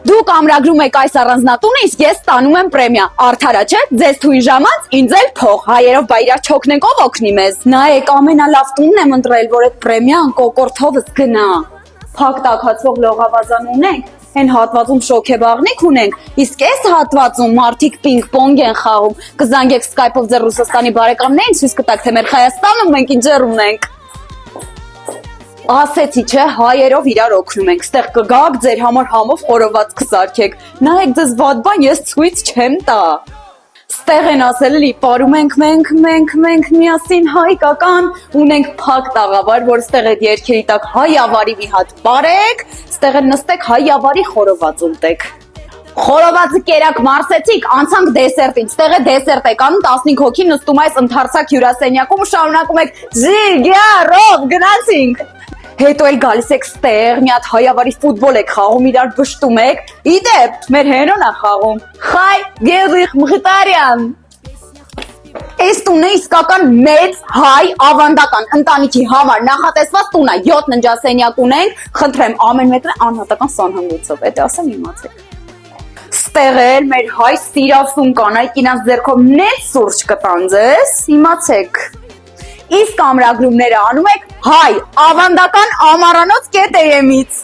Դուք ամրագրում եք այս առանձնատունը, իսկ ես ստանում եմ պրեմիա։ Արդար է, չէ՞։ Ձեզ թույլ ժամանց, ինձ էլ փող։ Հայերով բա իրար չօգնենք, ով օգնի մեզ։ Նայեք, ամենալավ տունն եմ ընտրել, որ այդ պրեմիան կոկորթովս գնա։ Փակ տաքացվող լողավազան ունենք, այն հատվածում շոքեբաղնիկ ունենք, իսկ այս հատվածում մարդիկ պինգ-պոնգ են խաղում։ Կզանգեք Skype-ով ձեր Ռուսաստանի բարեկամներին, ցույց կտաք, թե մեր Հայաստանում մենք ինչեր ունենք։ Ասեցի, չէ, հայերով իրար օգնում ենք, ստեղ կգաք ձեր համար համով խորոված կսարքեք, նայեք ձեզ վատ բան ես ցույց չեմ տա։ Ստեղ են ասել էլի, պարում ենք մենք միասին հայկական, ունենք փակ տաղավար, որ ստեղ այդ երկերի տակ հայ ավարի մի հատ բարեք, ստեղ են նստեք հայ ավարի խորոված ուտեք։ Խորովածը կերակ մարսեցիք, անցանք դեսերտին, ստեղ է դեսերտ եք անում, 15 հոգի նստում այս ընդարձակ հյուրասենյակում ու շարունակում եք ժիգյարով գնացինք։ Հետո էլ գալիս եք ստեղ, մի հատ հայավարի ֆուտբոլ եք խաղում, իրար բշտում եք, իդեպ, մեր հենոն է խաղում, Խայ Գերիխ Մխիթարյան։ Այս տունը իսկական մեծ հայ ավանդական ընտանիքի համար նախատեսված տուն է, 7 ննջասենյակ ունենք, խնդրեմ ամեն մետրը անհատական սանհանգույցով, էդ ասեմ իմացեք։ Ստեղ էլ մեր հայ սիրասուն կանայք ինձ ձեռքով նենց սուրճ կտան ձեզ, իմացեք։ Իսկ ամրագրումները անում եք հայ ավանդական ամառանոց կետերեմից։